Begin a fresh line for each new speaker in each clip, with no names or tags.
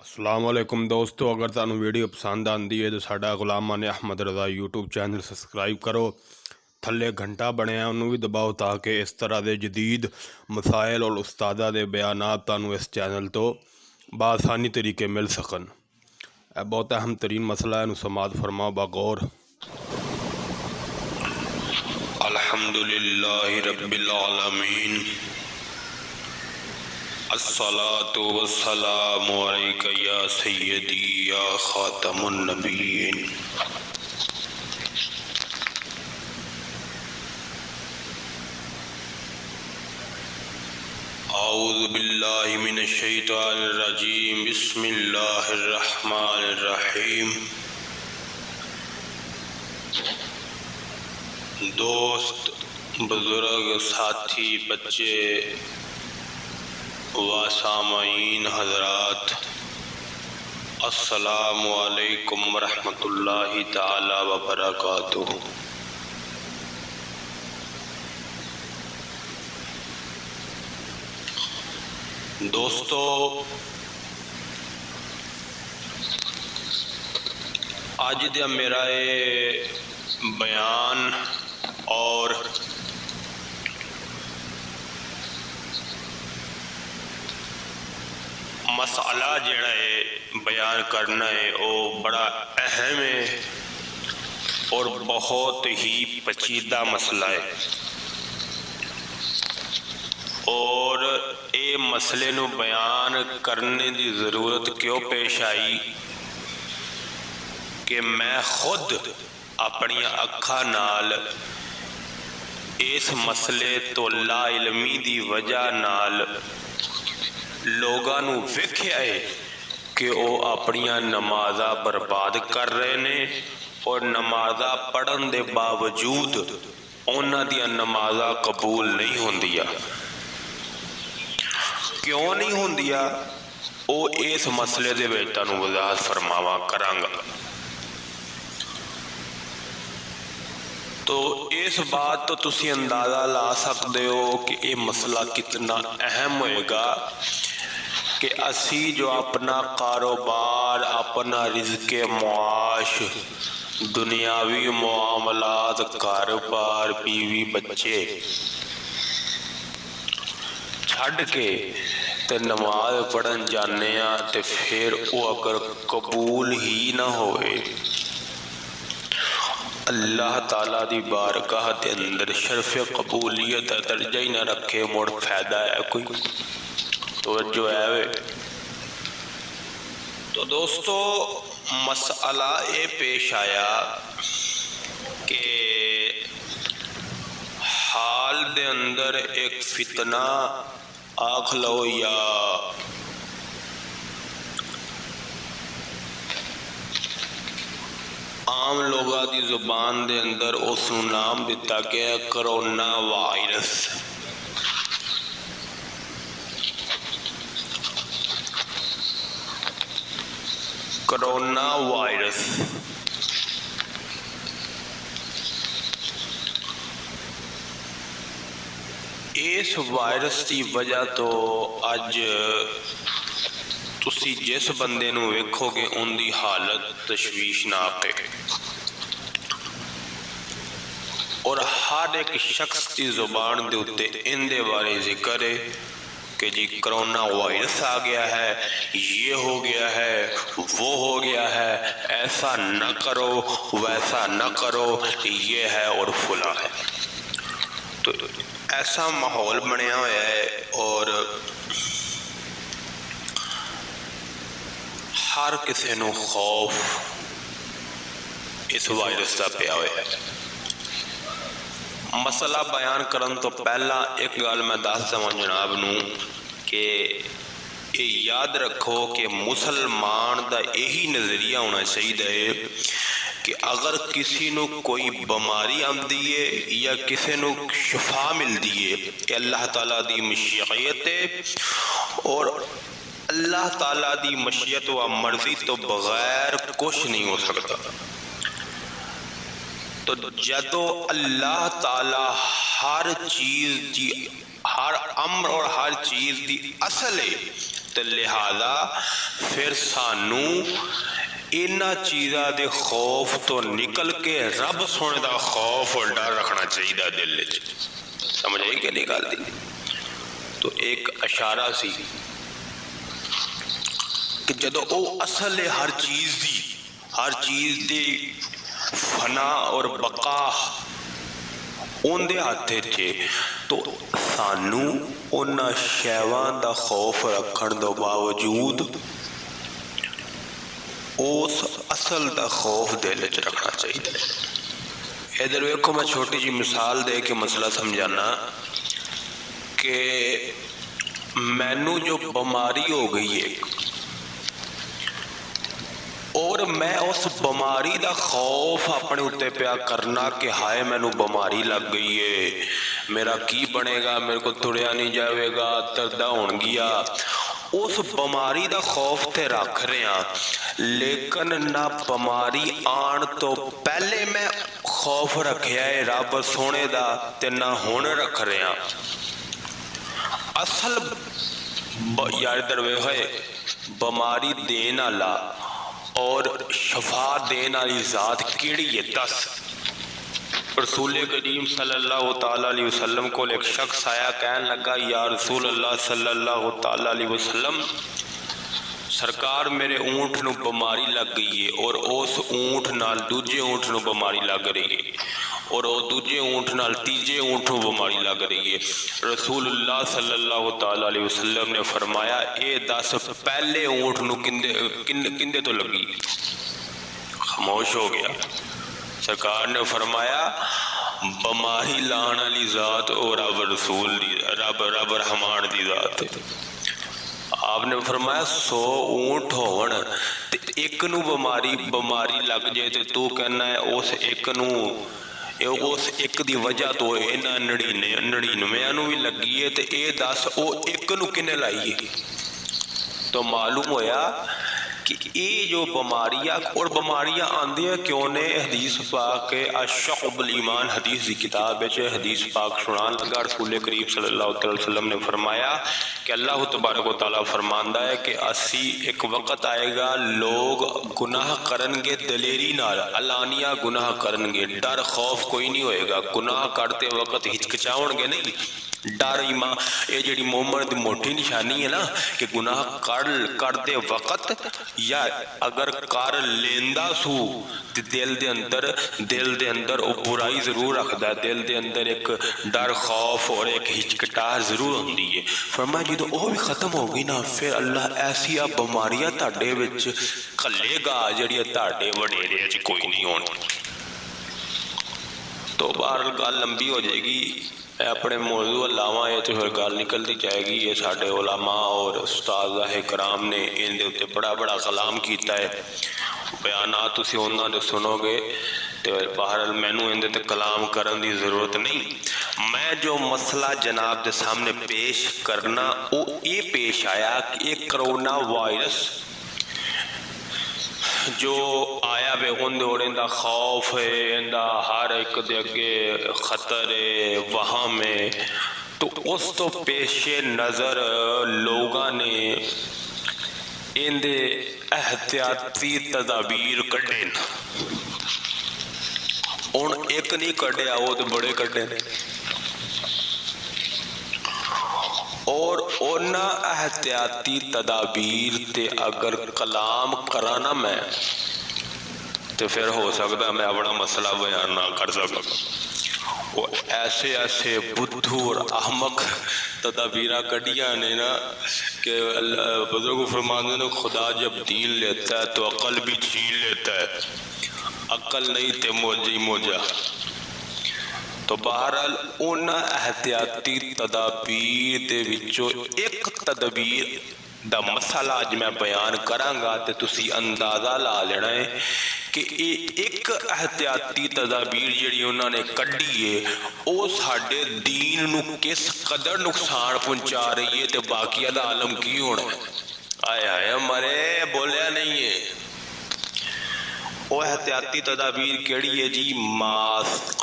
السلام علیکم دوستو، اگر تانوں ویڈیو پسند آندی ہے تو ساڈا غلامان Ahmad Raza YouTube channel subscribe کرو، تھلے گھنٹا بنیا انہوں بھی دباؤ تاکہ اس طرح دے جدید مسائل اور استادہ دے بیانات تانوں اس چینل تو بآسانی طریقے مل سکن۔ اے بہت اہم ترین مسئلہ ہے، سماعت فرماؤ بغور۔ الحمدللہ رب العالمین، الصلاة والسلام علیکہ یا سیدی یا خاتم النبیین۔ اعوذ باللہ من الشیطان الرجیم، بسم اللہ الرحمن الرحیم۔ دوست، بزرگ، ساتھی، بچے و سامعین حضرات، السلام علیکم ورحمۃ اللہ تعالی وبرکاتہ۔ دوستو، آج دیا میرا بیان اور مسئلہ جڑا ہے بیان کرنا ہے وہ بڑا اہم ہے اور بہت ہی پیچیدہ مسئلہ ہے، اور اے مسئلے نو بیان کرنے دی ضرورت کیوں پیش آئی کہ میں خود اپنی اکھا نال اس مسئلے تو لا علمی دی وجہ نال لوگاں نو ویکھیا ہے کہ وہ اپنی نمازاں برباد کر رہے نے، اور نمازاں پڑھن دے باوجود انہاں دی نمازاں قبول نہیں ہوندیا۔ کیوں نہیں ہوندیا؟ او اس مسئلے دے وچ تانوں وضاحت فرماواں کرانگا۔ تو اس بات تو تسی اندازہ لا سکتے ہو کہ یہ مسئلہ کتنا اہم ہوئے گا کہ اسی جو اپنا کاروبار، اپنا رزق معاش، دنیاوی معاملات، کاروبار، بیوی بچے چھڑ کے تے نماز پڑھن جانے ہیں، تے پھر وہ اگر قبول ہی نہ ہوئے، اللہ تعالیٰ دی بارگاہ دے اندر شرف قبولیت درجہ ہی نہ رکھے، موڑ فائدہ ہے کوئی؟ توجہ ہے۔ تو دوستو، مسئلہ اے پیش آیا کہ حال دے اندر ایک فتنہ آکھ لو یا عام لوگاں دی زبان دے اندر اس نو نام دیتا گیا کرونا وائرس۔ کرونا وائرس اس وائرس دی وجہ تو اج تسی جس بندے نو ویکھو گے ان دی حالت تشویشناک ہے، اور ہر ایک شخص کی زبان دے اتے ان دے بارے ذکر ہے کہ جی کرونا وائرس آ گیا ہے، یہ ہو گیا ہے، وہ ہو گیا ہے، ایسا نہ کرو، ویسا نہ کرو، یہ ہے اور فلاں ہے۔ تو ایسا ماحول بنیا ہوا ہے، اور ہر کسی نو خوف اس وائرس کا پیا ہوا ہے۔ مسئلہ بیان کرن تو پہلا ایک گل میں دس دوں جناب نو کہ یہ یاد رکھو کہ مسلمان دا یہی نظریہ ہونا چاہیے کہ اگر کسی نو کوئی بیماری آندی ہے یا کسی نو شفا ملدی ہے، کہ اللہ تعالیٰ دی مشیت ہے، اور اللہ تعالیٰ دی مشیت و مرضی تو بغیر کچھ نہیں ہو سکتا۔ تو جدو اللہ تعالیٰ ہر چیز دی، ہر امر اور ہر چیز دی اصل ہے، تے لہذا پھر سانو انہاں چیزاں دے خوف تو نکل کے رب سونے دا خوف اور ڈر رکھنا چاہیے دل وچ. سمجھ آئی کہ نہیں گل دی؟ تو ایک اشارہ سی کہ جدو او اصل ہے ہر چیز دی فنا اور بقا ان دے ہاتھے چھے، تو سانو انہاں شیوان دا خوف رکھن دو باوجود اس اصل دا خوف دل وچ رکھنا چاہیے. ادھر ویکھو میں چھوٹی جی مثال دے کے مسئلہ سمجھانا کہ مینوں جو بیماری ہو گئی ہے اور میں اس بیماری دا خوف اپنے اتے پیا کرنا کہ ہائے مینوں بیماری لگ گئی ہے، میرا کی بنے گا، میرے کو تڑیا نہیں جاوے گا، درداں ہون گیا، اس بیماری دا خوف تے رکھ رہے ہیں. لیکن نہ بیماری آن تو پہلے میں خوف رکھیا ہے رب سونے دا تے نہ ہون رکھ رہے ہیں. اصل یار دروے ہوئے بیماری دین والا اور شفا دین والی ذات کیڑی ہے؟ دس. رسول کریم صلی اللہ تعالی علیہ وسلم کو ایک شخص آیا، کہنے لگا یا رسول اللہ صلی اللہ تعالی علیہ وسلم، سرکار میرے اونٹ نو بیماری لگ گئی ہے اور اس اونٹ نال دوجے اونٹ نو بیماری لگ رہی ہے اور وہ دوجے اونٹ نال تیجے اونٹ نو بیماری لگ رہی ہے. رسول اللہ صلی اللہ تعالی علیہ وسلم نے فرمایا اے دس پہلے اونٹ نو کندے تو لگی؟ خاموش ہو گیا. سرکار نے فرمایا بیماری لان والی ذات اور رب رسول دی رب رحمان دی ذات ہے. آپ نے فرمایا 100 اونٹ ہون تے ایک نو بیماری لگ جائے تے تو کہنا ہے اس ایک دی وجہ تو انہاں 99 نو بھی لگی ہے تے اے دس او ایک نو کنے لائی ہے؟ تو معلوم ہویا کہ یہ جو بیماریاں اور بیماریاں آندی ہیں کیوں نے؟ حدیث پاک الشعب الایمان حدیث دی کتاب ہے، حدیث پاک سنان لگا. رسول کریم صلی اللہ علیہ وسلم نے فرمایا کہ اللہ تبارک و تعالیٰ فرماندا ہے کہ اسی ایک وقت آئے گا لوگ گناہ کرن گے دلیری نال، علانیہ گناہ کرن گے، ڈر خوف کوئی نہیں ہوئے گا. گناہ کرتے وقت ہچکچاؤن گے نہیں، ڈر ایمان یہ جڑی مومن دی موٹی نشانی ہے نا کہ گناہ کرتے وقت یا اگر کر لیندا سو دل دے اندر او برائی ضرور رکھدا ہے، دل دے اندر ایک ڈر خوف اور ایک ہچکٹاہٹ ضرور ہوندی ہے. فرمایا جدوں او بھی ختم ہو گئی نا پھر اللہ ایسی بیماریاں تہاڈے وچ کھلے گا جڑیاں تہاڈے وڈیرے وچ کوئی نہیں ہونی. تو بہرحال گل لمبی ہو جائے گی، میں اپنے موضوع لاواں ہے تو پھر گل نکلتی جائے گی. یہ ساڈے علماء اور استاذہ کرام نے ان دے اوتے بڑا کلام کیتا ہے، بیانات تسی انہاں دے سنو گے تو بہرحال مینوں ان دے تے کلام کرن دی ضرورت نہیں. میں جو مسئلہ جناب دے سامنے پیش کرنا وہ یہ پیش آیا کہ ایک کرونا وائرس جو آیا بے دا خوف ہے، دا ہر ایک دے اگے خطر ہے، وہاں میں تو اس تو پیش نظر لوگاں نے ان دے احتیاطی تدابیر کڈے. ان ایک نہیں کڈیا وہ تو بڑے کڈے نے، اور اونا احتیاطی تدابیر تے اگر کلام کرانا میں تو پھر ہو سکتا میں اپنا مسئلہ بیان نہ کر سکتا. وہ ایسے بدھو اور احمق تدابیرہ کڈیاں نے نا کہ بزرگ فرمانے نے خدا جب دین لیتا ہے تو عقل بھی چھین لیتا ہے، عقل نہیں تے موجی موجہ. تو بہرحال ان احتیاطی تدابیر دے وچوں ایک تدبیر دا مسئلہ اج میں بیان کراں گا تے تسی اندازہ لا لینا ہے کہ ایک احتیاطی تدابیر جڑی انہوں نے کڈی ہے وہ ساڈے دین نو کس قدر نقصان پہنچا رہی ہے تے باقیہ دا عالم کی ہونا ہے. آئے آئے مرے بولیا نہیں ہے. وہ احتیاطی تدابیر کیڑی ہے جی؟ ماسک،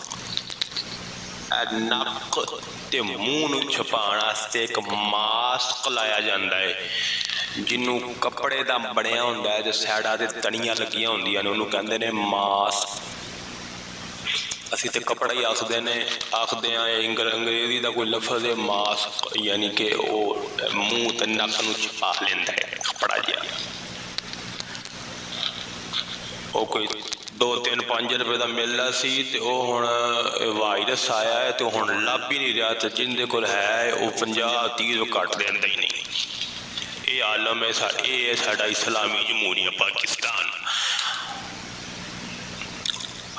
نک تے منہ نو چھپان واسطے ایک ماسک لایا جاندا ہے. ਜਿਹਨੂੰ ਕੱਪੜੇ ਦਾ ਬਣਿਆ ਹੁੰਦਾ ਹੈ ਤੇ ਸਾਈਡਾਂ ਤੇ ਤਣੀਆਂ ਲੱਗੀਆਂ ਹੁੰਦੀਆਂ ਨੇ, ਉਹਨੂੰ ਕਹਿੰਦੇ ਨੇ ਮਾਸਕ। ਅਸੀਂ ਤੇ ਕੱਪੜਾ ਹੀ ਆਖਦੇ ਹਾਂ। ਅੰਗਰੇਜ਼ੀ ਦਾ ਕੋਈ ਲਫ਼ਜ਼ ਹੈ ਮਾਸਕ, ਯਾਨੀ ਕਿ ਉਹ ਮੂੰਹ ਤੇ ਨੱਕ ਨੂੰ ਛੁਪਾ ਲੈਂਦਾ ਹੈ ਕੱਪੜਾ ਜਿਹਾ। ਉਹ ਕੋਈ 2-3-5 ਰੁਪਏ ਦਾ ਮਿਲਦਾ ਸੀ ਤੇ ਉਹ ਹੁਣ ਵਾਇਰਸ ਆਇਆ ਹੈ ਤੇ ਹੁਣ ਲੱਭ ਹੀ ਨਹੀਂ ਰਿਹਾ, ਤੇ ਜਿਹਦੇ ਕੋਲ ਹੈ ਉਹ 50-30 ਤੋਂ ਘੱਟ ਦਿੰਦਾ ਹੀ ਨਹੀਂ। ਇਹ ਆਲਮ ਹੈ, ਇਹ ਹੈ ਸਾਡਾ ਇਸਲਾਮੀ ਜਮਹੂਰੀਆ ਪਾਕਿਸਤਾਨ।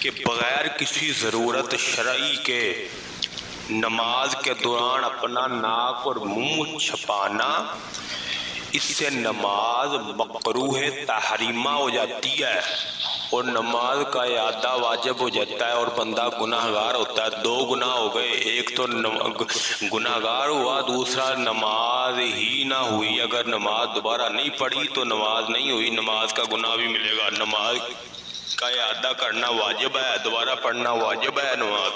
کہ بغیر کسی ضرورت شرعی کے نماز کے دوران اپنا ناک اور منہ چھپانا، اس سے نماز مکروہ تحریمہ ہو جاتی ہے اور نماز کا اعادہ واجب ہو جاتا ہے اور بندہ گناہگار ہوتا ہے۔ دو گناہ ہو گئے، ایک تو گناہگار ہوا، دوسرا نماز ہی نہ ہوئی۔ اگر نماز دوبارہ نہیں پڑھی تو نماز نہیں ہوئی، نماز کا گناہ بھی ملے گا۔ نماز کا اعادہ کرنا واجب ہے، دوبارہ پڑھنا واجب ہے نماز۔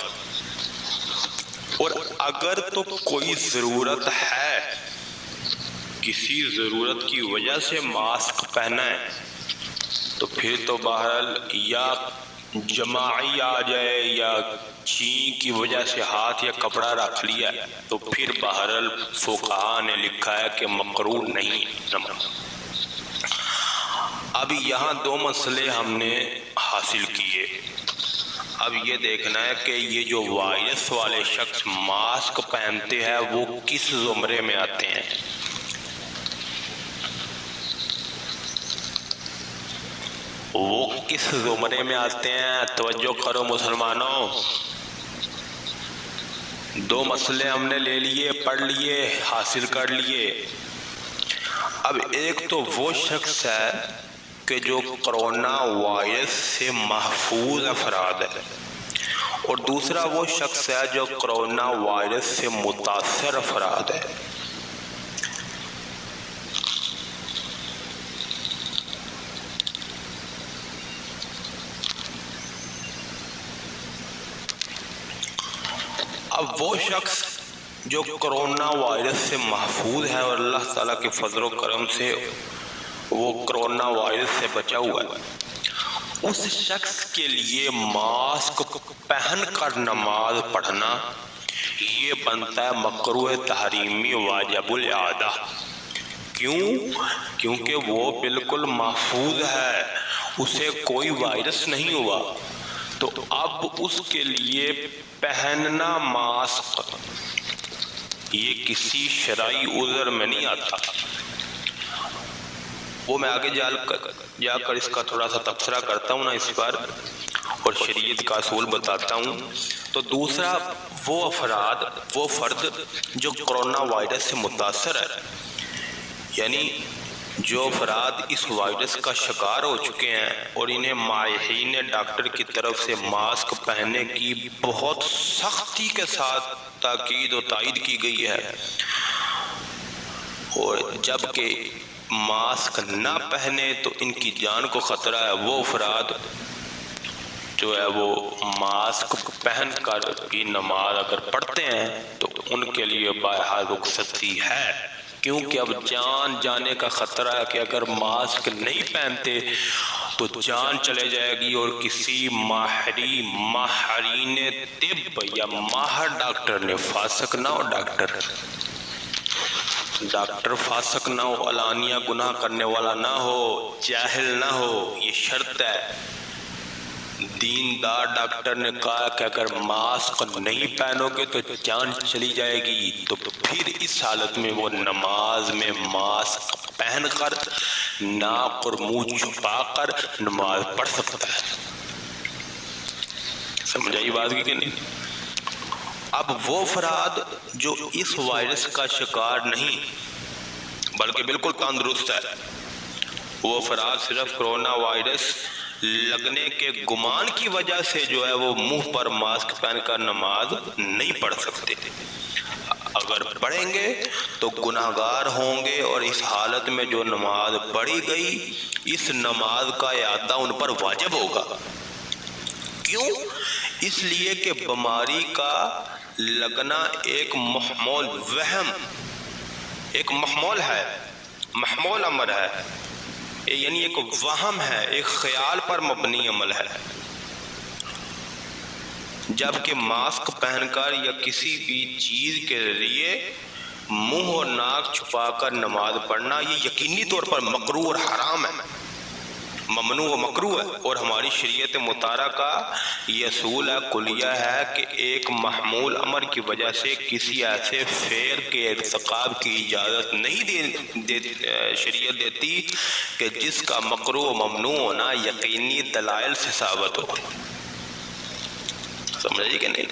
اور اگر تو کوئی ضرورت ہے، کسی ضرورت کی وجہ سے ماسک پہنا ہے، تو پھر تو بہرحال یا جماعی آ جائے یا چھینک کی وجہ سے ہاتھ یا کپڑا رکھ لیا، تو پھر بہرحال فقہاء نے لکھا ہے کہ مکروہ نہیں نماز۔ اب یہاں دو مسئلے ہم نے حاصل کیے۔ اب یہ دیکھنا ہے کہ یہ جو وائرس والے شخص ماسک پہنتے ہیں وہ کس زمرے میں آتے ہیں۔ وہ کس زمرے میں آتے ہیں؟ توجہ کرو مسلمانوں، دو مسئلے ہم نے لے لیے، پڑھ لیے، حاصل کر لیے۔ اب ایک تو وہ شخص ہے کہ جو کرونا وائرس سے محفوظ افراد ہے، اور دوسرا وہ شخص ہے جو کرونا وائرس سے متاثر افراد ہے۔ اب وہ شخص جو کرونا وائرس سے محفوظ ہے اور اللہ تعالیٰ کے فضل و کرم سے وہ کرونا وائرس سے بچا ہوا ہے، اس شخص کے لیے ماسک پہن کر نماز پڑھنا یہ بنتا ہے مکروہ تحریمی واجب الاعادہ۔ کیوں؟ کیونکہ وہ بالکل محفوظ ہے، اسے کوئی وائرس نہیں ہوا، تو اب اس کے لیے پہننا ماسک یہ کسی شرعی عذر میں نہیں آتا۔ وہ میں آگے جا کر اس کا تھوڑا سا تبصرہ کرتا ہوں نا اس پر، اور شریعت کا اصول بتاتا ہوں۔ تو دوسرا وہ فرد جو کرونا وائرس سے متاثر ہے، یعنی جو افراد اس وائرس کا شکار ہو چکے ہیں اور انہیں ماہرین ڈاکٹر کی طرف سے ماسک پہننے کی بہت سختی کے ساتھ تاکید و تائید کی گئی ہے، اور جبکہ ماسک نہ پہنے تو ان کی جان کو خطرہ ہے، وہ افراد جو ہے وہ ماسک پہن کر بھی نماز اگر پڑھتے ہیں تو ان کے لیے بہرحال رخصتی ہے، کیونکہ اب جان جانے کا خطرہ ہے کہ اگر ماسک نہیں پہنتے تو جان چلے جائے گی، اور کسی ماہرین طب یا ماہر ڈاکٹر نے، فاسق نہ ہو ڈاکٹر فاسق نہ ہو، علانیہ گناہ کرنے والا نہ ہو، جاہل نہ ہو، یہ شرط ہے۔ دیندار ڈاکٹر نے کہا کہ اگر ماسک نہیں پہنو گے تو جان چلی جائے گی، تو پھر اس حالت میں وہ نماز میں ماسک پہن کر ناک اور منہ چھپا کر نماز پڑھ سکتا ہے۔ سمجھ آئی بات کی کہ نہیں؟ اب وہ افراد جو اس وائرس کا شکار نہیں بلکہ بالکل تندرست ہے، وہ افراد صرف کرونا وائرس لگنے کے گمان کی وجہ سے جو ہے وہ منہ پر ماسک پہن کر نماز نہیں پڑھ سکتے۔ اگر پڑھیں گے تو گناہگار ہوں گے، اور اس حالت میں جو نماز پڑھی گئی اس نماز کا اعادہ ان پر واجب ہوگا۔ کیوں؟ اس لیے کہ بیماری کا لگنا ایک محمول وہم، ایک محمول ہے، محمول امر ہے، یعنی ایک وہم ہے، ایک خیال پر مبنی عمل ہے، جبکہ ماسک پہن کر یا کسی بھی چیز کے ذریعے منہ اور ناک چھپا کر نماز پڑھنا یہ یقینی طور پر مکروہ اور حرام ہے، ممنوع و مکروہ ہے، اور ہماری شریعت مطہرہ کا یہ اصول ہے، کلیہ ہے کہ ایک محمول امر کی وجہ سے کسی ایسے فعل کے ارتکاب کی اجازت نہیں شریعت دیتی کہ جس کا مکروہ و ممنوع ہونا یقینی دلائل سے ثابت ہو۔ سمجھے کہ نہیں؟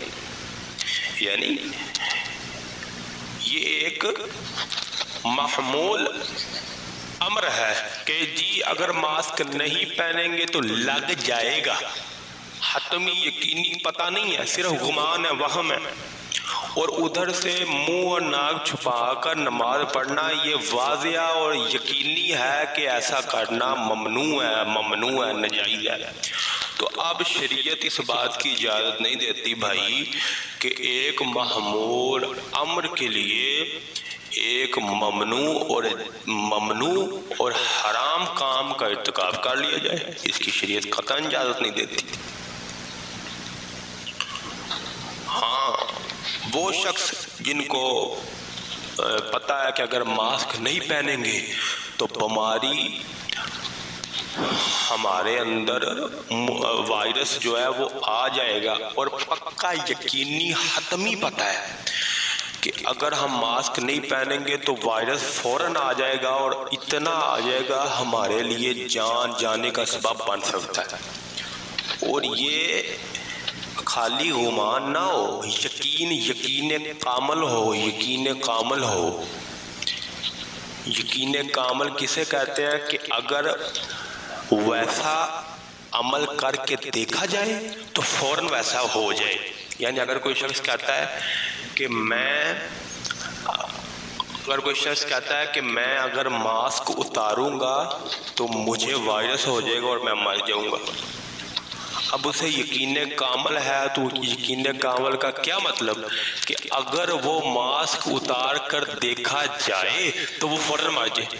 یعنی یہ ایک محمول امر ہے کہ جی اگر ماسک نہیں پہنیں گے تو لگ جائے گا، حتمی یقینی پتہ نہیں ہے، صرف گمان ہے، وہم ہے. اور ادھر سے منہ اور ناک چھپا کر نماز پڑھنا یہ واضح اور یقینی ہے کہ ایسا کرنا ممنوع ہے، ناجائز ہے. تو اب شریعت اس بات کی اجازت نہیں دیتی بھائی کہ ایک محمول امر کے لیے ایک ممنوع اور حرام کام کا ارتکاب کر لیا جائے. اس کی شریعت قطعاً اجازت نہیں دیتی. ہاں وہ شخص جن کو پتہ ہے کہ اگر ماسک نہیں پہنیں گے تو بیماری ہمارے اندر وائرس جو ہے وہ آ جائے گا، اور پکا یقینی حتمی پتہ ہے کہ اگر ہم ماسک نہیں پہنیں گے تو وائرس فوراً آ جائے گا، اور اتنا آ جائے گا ہمارے لیے جان جانے کا سبب بن سکتا ہے. اور یہ خالی گمان نہ ہو، یقین کامل ہو. یقین کامل کسے کہتے ہیں کہ اگر ویسا عمل کر کے دیکھا جائے تو فوراً ویسا ہو جائے. یعنی اگر کوئی شخص کہتا ہے کہ میں اگر ماسک اتاروں گا تو مجھے وائرس ہو جائے گا اور میں مر جاؤں گا. اب اسے یقین کامل ہے، تو یقین کامل کا کیا مطلب کہ اگر وہ ماسک اتار کر دیکھا جائے تو وہ فوراً مر جائے.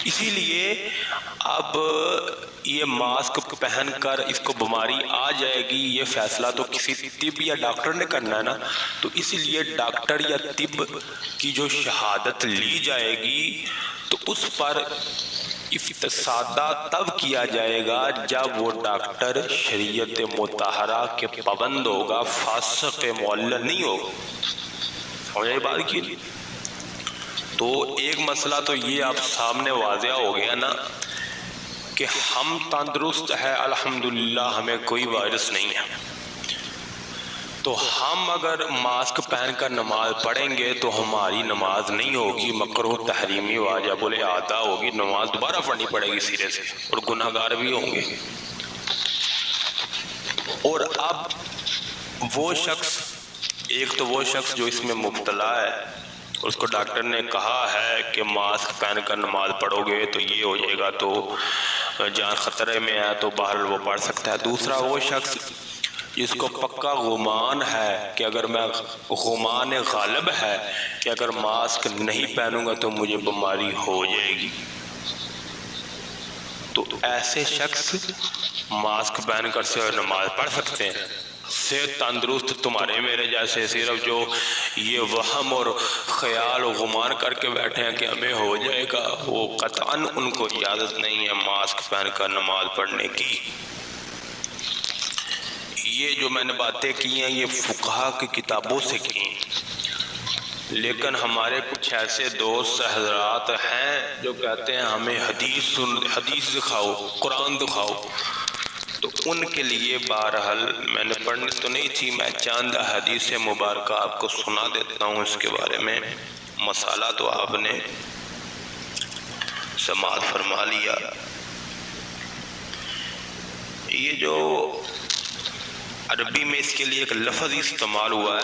اسی لیے اب یہ ماسک پہن کر اس کو بیماری آ جائے گی، یہ فیصلہ تو کسی طب یا ڈاکٹر نے کرنا ہے نا. تو اسی لیے ڈاکٹر یا طب کی جو شہادت لی جائے گی تو اس پر افتسادہ تب کیا جائے گا جب وہ ڈاکٹر شریعت مطہرہ کے پابند ہوگا، فاسق معلل نہیں ہوگا. سمجھے بات کی؟ تو ایک مسئلہ تو یہ آپ سامنے واضح ہو گیا نا کہ ہم تندرست ہے الحمدللہ، ہمیں کوئی وائرس نہیں ہے. تو ہم اگر ماسک پہن کر نماز پڑھیں گے تو ہماری نماز نہیں ہوگی مکروہ تحریمی واجب الادا ہوگی، نماز دوبارہ پڑھنی پڑے گی سرے سے، اور گناہ گار بھی ہوں گے. اور اب وہ شخص، ایک تو وہ شخص جو اس میں مبتلا ہے، اس کو ڈاکٹر نے کہا ہے کہ ماسک پہن کر نماز پڑھو گے تو یہ ہو جائے گا، تو جان خطرے میں ہے، تو بہرحال وہ پڑھ سکتا ہے. دوسرا وہ شخص جس کو پکا گمان ہے کہ اگر میں گمان غالب ہے کہ اگر ماسک نہیں پہنوں گا تو مجھے بیماری ہو جائے گی، تو ایسے شخص ماسک پہن کر سے نماز پڑھ سکتے ہیں. صحت تندرست تمہارے میرے جیسے صرف جو یہ وہم اور خیال و گمان کر کے بیٹھے ہیں کہ ہمیں ہو جائے گا، وہ قطعاً ان کو اجازت نہیں ہے ماسک پہن کر نماز پڑھنے کی. یہ جو میں نے باتیں کی ہیں یہ فقہا کی کتابوں سے کی، لیکن ہمارے کچھ ایسے دوست حضرات ہیں جو کہتے ہیں ہمیں حدیث دکھاؤ، قرآن دکھاؤ. تو ان کے لیے بہرحال میں نے پڑھنی تو نہیں تھی، میں چند حدیث مبارکہ آپ کو سنا دیتا ہوں. اس کے بارے میں مسئلہ تو آپ نے سماعت فرما لیا. یہ جو عربی میں اس کے لیے ایک لفظ استعمال ہوا ہے،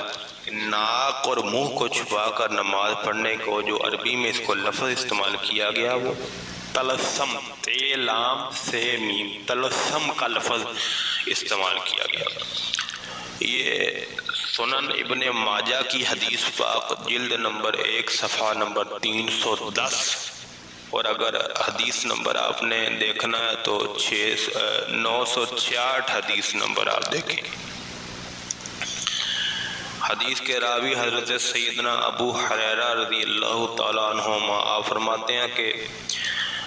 ناک اور منہ کو چھپا کر نماز پڑھنے کو جو عربی میں اس کو لفظ استعمال کیا گیا وہ تلثم، تے لام سے میم، تلثم کا لفظ استعمال کیا گیا. یہ سنن ابن ماجہ کی حدیث پاک جلد نمبر 1 صفحہ نمبر 310، اور اگر حدیث نمبر آپ نے دیکھنا ہے تو 966 حدیث نمبر آپ دیکھیں. حدیث کے راوی حضرت سیدنا ابو ہریرہ رضی اللہ تعالیٰ عنہما آپ فرماتے ہیں کہ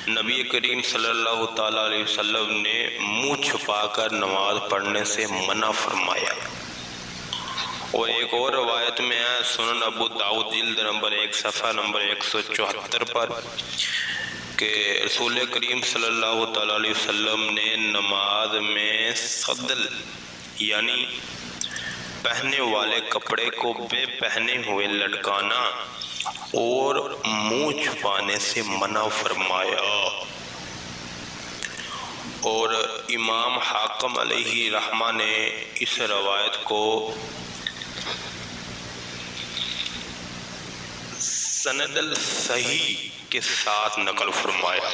نبی کریم صلی اللہ تعالیٰ علیہ وسلم نے منہ چھپا کر نماز پڑھنے سے منع فرمایا. اور ایک اور روایت میں ہے سنن ابو داؤد جلد نمبر 1 صفحہ نمبر 174 پر کہ رسول کریم صلی اللہ تعالیٰ علیہ وسلم نے نماز میں صدل یعنی پہننے والے کپڑے کو بے پہنے ہوئے لٹکانا اور منہ چھپانے سے منع فرمایا۔ اور امام حاکم علیہ رحمہ نے اس روایت کو سند الصحیح کے ساتھ نقل فرمایا،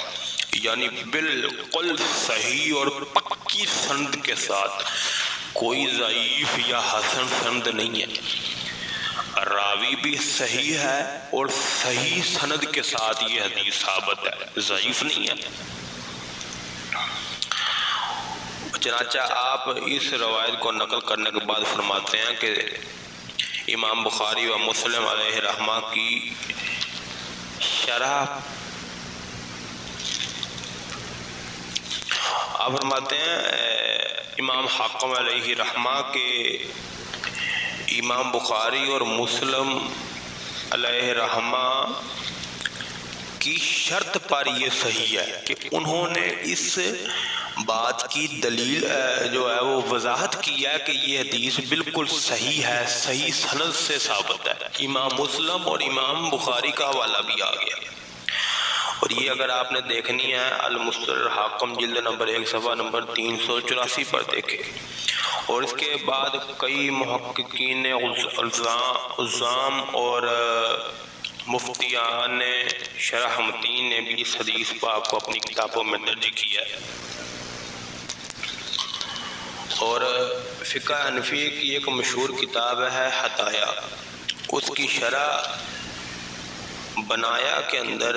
یعنی بالکل صحیح اور پکی سند کے ساتھ، کوئی ضعیف یا حسن سند نہیں ہے، راوی بھی صحیح ہے اور صحیح سند کے ساتھ یہ حدیث ثابت ہے، ضعیف نہیں ہے۔ چنانچہ آپ اس روایت کو نقل کرنے کے بعد فرماتے ہیں کہ امام بخاری و مسلم علیہ رحمہ کی شرح، آپ فرماتے ہیں امام حاکم علیہ رحمہ کے امام بخاری اور مسلم علیہ رحمہ کی شرط پر یہ صحیح ہے کہ انہوں نے اس بات کی دلیل جو ہے وہ وضاحت کی ہے کہ یہ حدیث بالکل صحیح ہے، صحیح سند سے ثابت ہے۔ امام مسلم اور امام بخاری کا حوالہ بھی آ گیا، اور یہ اگر آپ نے دیکھنی ہے المستدرک حاکم جلد نمبر 1 صفحہ نمبر 384 پر دیکھیں۔ اور اس کے بعد کئی محققین عظام اور مفتیان شرح متین نے بھی اس حدیث پاک کو اپنی کتابوں میں درج کیا ہے۔ اور فقہ حنفی کی ایک مشہور کتاب ہے ہدایہ، اس کی شرح بنایا کے اندر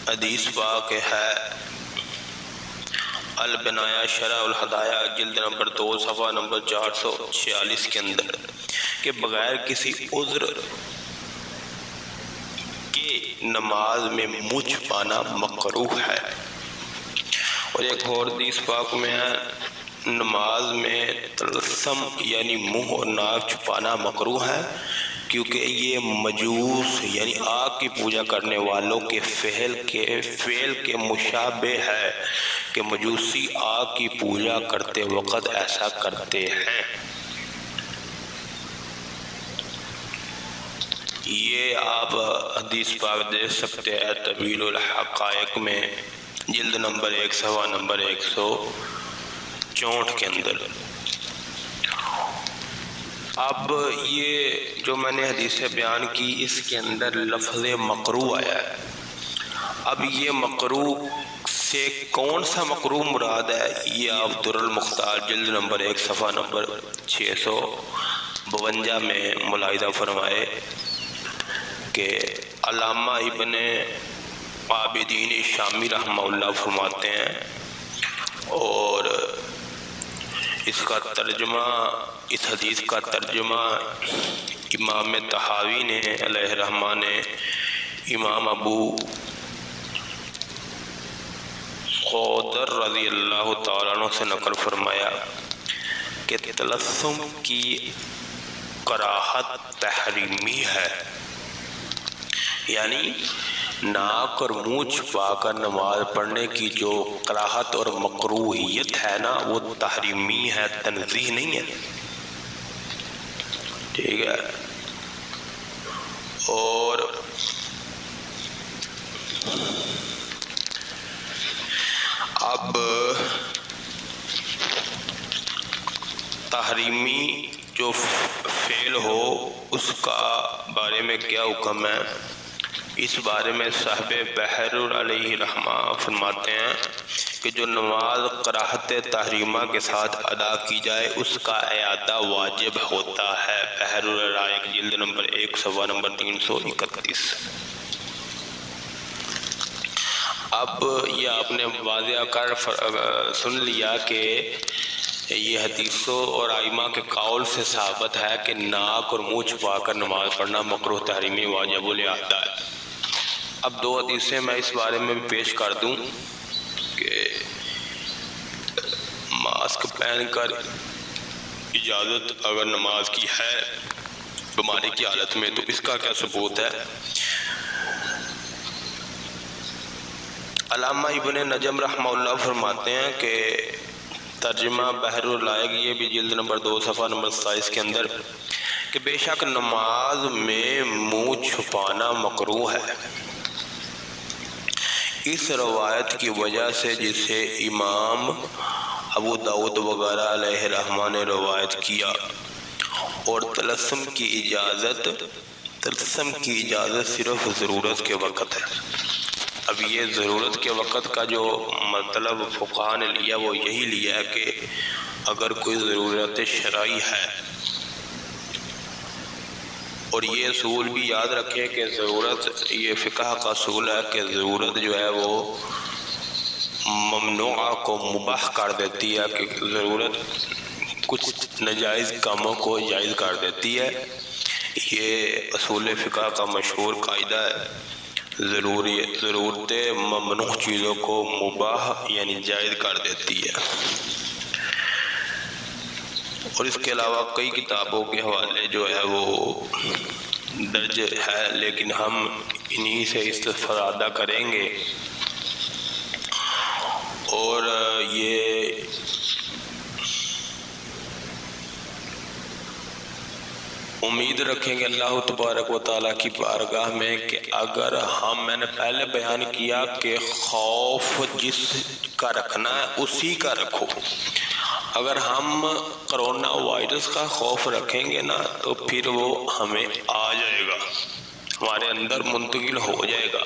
حدیث پاک ہے، البنایا شرح الہدایہ جلد نمبر 2 صفحہ نمبر 446 کے اندر، کہ بغیر کسی عذر کے نماز میں منہ چھپانا مکروہ ہے۔ اور ایک اور حدیث پاک میں ہے نماز میں تلثم یعنی منہ اور ناک چھپانا مکروہ ہے، کیونکہ یہ مجوس یعنی آگ کی پوجا کرنے والوں کے فعل کے مشابہ ہے کہ مجوسی آگ کی پوجا کرتے وقت ایسا کرتے ہیں۔ یہ آپ حدیث پاک دیکھ سکتے ہیں طویل الحقائق میں جلد نمبر 1 صفحہ نمبر 164 کے اندر۔ اب یہ جو میں نے حدیث بیان کی اس کے اندر لفظ مکروہ آیا ہے۔ اب یہ مکروہ سے کون سا مکروہ مراد ہے، یہ آپ در المختار جلد نمبر 1 صفحہ نمبر 652 میں ملاحظہ فرمائے کہ علامہ ابن عابدین شامی رحمہ اللہ فرماتے ہیں، اور اس کا ترجمہ، اس حدیث کا ترجمہ امام طحاوی نے علیہ رحمہ نے امام ابو خودر رضی اللہ تعالیٰ عنہ سے نقل فرمایا کہ تلثم کی کراہت تحریمی ہے، یعنی ناک اور منہ چھپا کر نماز پڑھنے کی جو کراہت اور مکروہیت ہے نا، وہ تحریمی ہے، تنزیہ نہیں ہے، ٹھیک ہے۔ اور اب تحریمی جو فعل ہو اس کا بارے میں کیا حکم ہے، اس بارے میں صاحب بحر علیہ رحمہ فرماتے ہیں کہ جو نماز کراہت تحریمہ کے ساتھ ادا کی جائے اس کا اعادہ واجب ہوتا ہے، بحر الرائق جلد نمبر 1 صفحہ نمبر 331۔ اب یہ آپ نے واضح کر سن لیا کہ یہ حدیثوں اور ائمہ کے قول سے ثابت ہے کہ ناک اور منہ چھپا کر نماز پڑھنا مکروہ تحریمی واجب الاعادہ ہے۔ اب دو حدیثیں میں اس بارے میں بھی پیش کر دوں کہ ماسک پہن کر اجازت اگر نماز کی ہے بیماری کی حالت میں، تو اس کا کیا ثبوت ہے۔ علامہ ابن نجم رحمہ اللہ فرماتے ہیں کہ ترجمہ بحر العلائق، یہ بھی جلد نمبر 2 صفحہ نمبر 27 کے اندر، کہ بے شک نماز میں منہ چھپانا مکروہ ہے، اس روایت کی وجہ سے جسے امام ابو داؤد وغیرہ علیہ رحمہ نے روایت کیا، اور تلسم کی اجازت صرف ضرورت کے وقت ہے۔ اب یہ ضرورت کے وقت کا جو مطلب فقہاء نے لیا وہ یہی لیا ہے کہ اگر کوئی ضرورت شرعی ہے، اور یہ اصول بھی یاد رکھیں کہ ضرورت، یہ فقہ کا اصول ہے کہ ضرورت جو ہے وہ ممنوعہ کو مباح کر دیتی ہے، کہ ضرورت کچھ ناجائز کاموں کو جائز کر دیتی ہے۔ یہ اصول فقہ کا مشہور قاعدہ ہے، ضرورت ممنوع چیزوں کو مباح یعنی جائز کر دیتی ہے۔ اور اس کے علاوہ کئی کتابوں کے حوالے جو ہے وہ درج ہے، لیکن ہم انہی سے استفادہ کریں گے، اور یہ امید رکھیں گے اللہ تبارک و تعالیٰ کی بارگاہ میں کہ اگر میں نے پہلے بیان کیا کہ خوف جس کا رکھنا ہے اسی کا رکھو، اگر ہم کرونا وائرس کا خوف رکھیں گے نا تو پھر وہ ہمیں آ جائے گا، ہمارے اندر منتقل ہو جائے گا۔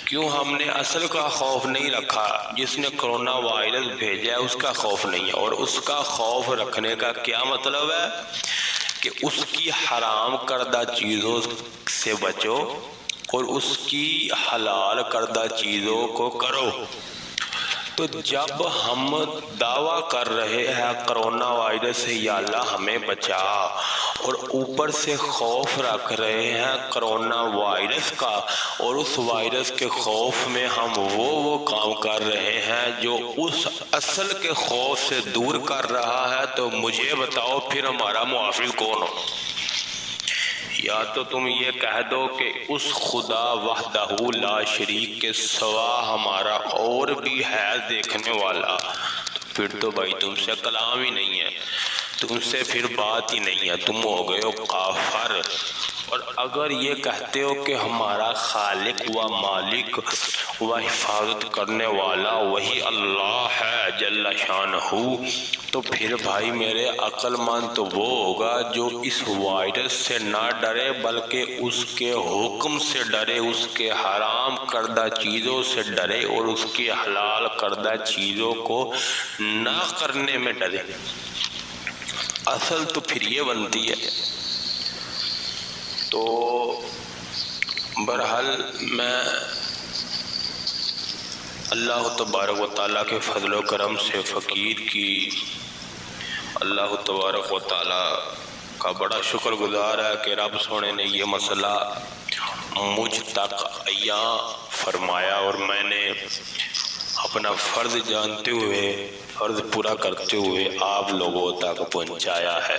کیوں ہم نے اصل کا خوف نہیں رکھا، جس نے کرونا وائرس بھیجا ہے اس کا خوف نہیں ہے، اور اس کا خوف رکھنے کا کیا مطلب ہے کہ اس کی حرام کردہ چیزوں سے بچو اور اس کی حلال کردہ چیزوں کو کرو۔ تو جب ہم دعویٰ کر رہے ہیں کرونا وائرس سے یا اللہ ہمیں بچا، اور اوپر سے خوف رکھ رہے ہیں کرونا وائرس کا، اور اس وائرس کے خوف میں ہم وہ کام کر رہے ہیں جو اس اصل کے خوف سے دور کر رہا ہے، تو مجھے بتاؤ پھر ہمارا محافظ کون ہو؟ یا تو تم یہ کہہ دو کہ اس خدا وحدہ لا شریک کے سوا ہمارا اور بھی ہے دیکھنے والا، پھر تو بھائی تم سے کلام ہی نہیں ہے، تم سے پھر بات ہی نہیں ہے، تم ہو گئے ہو کافر۔ اور اگر یہ کہتے ہو کہ ہمارا خالق و مالک و حفاظت کرنے والا وہی اللہ ہے جل شانہ، تو پھر بھائی میرے عقل مند تو وہ ہوگا جو اس وائرس سے نہ ڈرے بلکہ اس کے حکم سے ڈرے، اس کے حرام کردہ چیزوں سے ڈرے اور اس کی حلال کردہ چیزوں کو نہ کرنے میں ڈرے۔ اصل تو پھر یہ بنتی ہے۔ تو بہرحال میں اللہ تبارک و تعالیٰ کے فضل و کرم سے فقیر کی اللہ تبارک و تعالیٰ کا بڑا شکر گزار ہے کہ رب سونے نے یہ مسئلہ مجھ تک عیاں فرمایا، اور میں نے اپنا فرض جانتے ہوئے، فرض پورا کرتے ہوئے آپ لوگوں تک پہنچایا ہے۔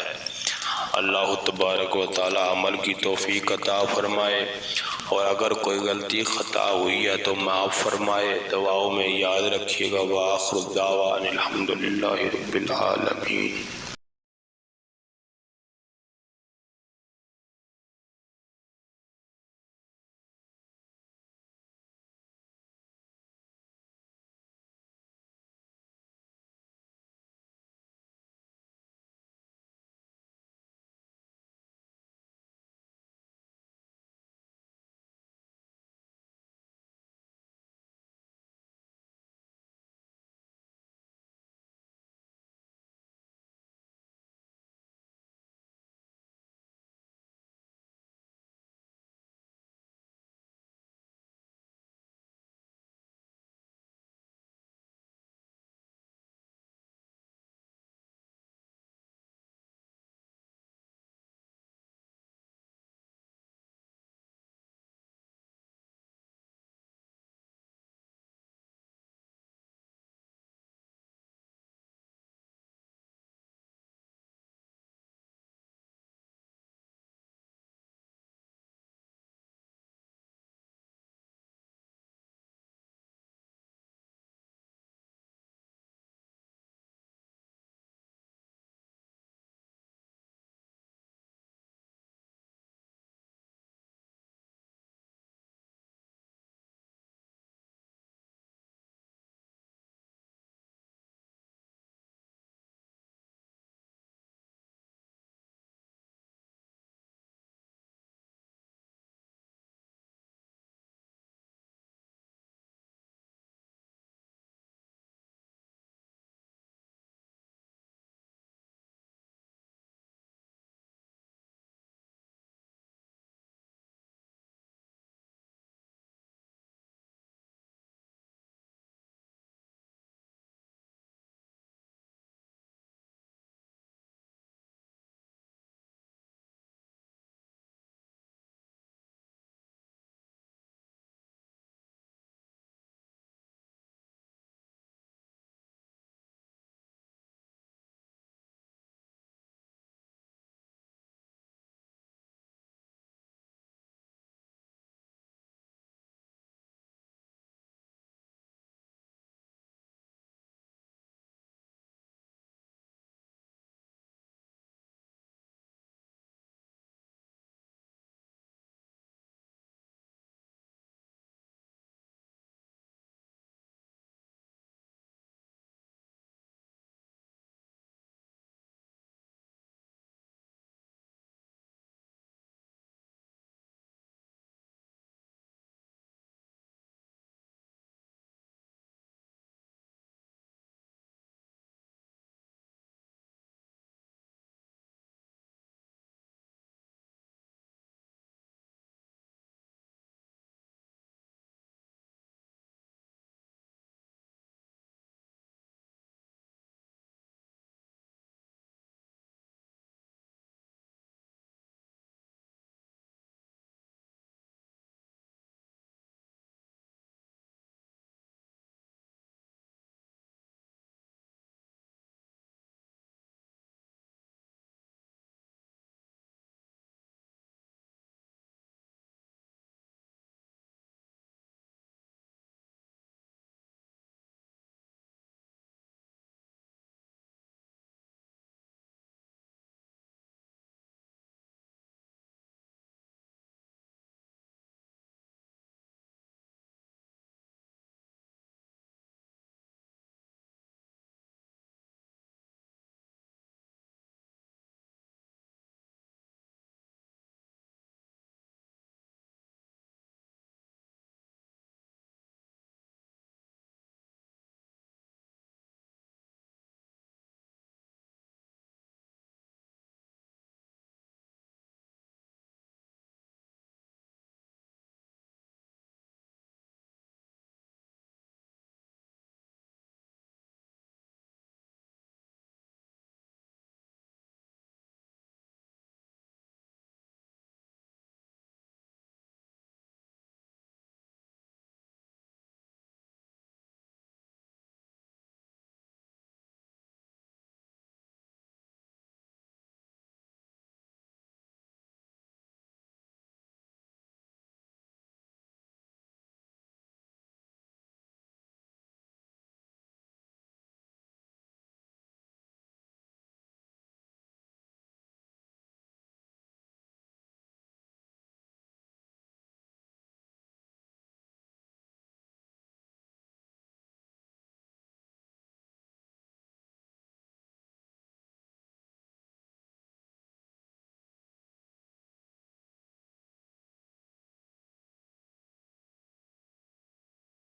اللہ تبارک و تعالیٰ عمل کی توفیق عطا فرمائے، اور اگر کوئی غلطی خطا ہوئی ہے تو معاف فرمائے۔ دعاؤں میں یاد رکھیے گا۔ وآخر دعوانا الحمدللہ رب العالمین۔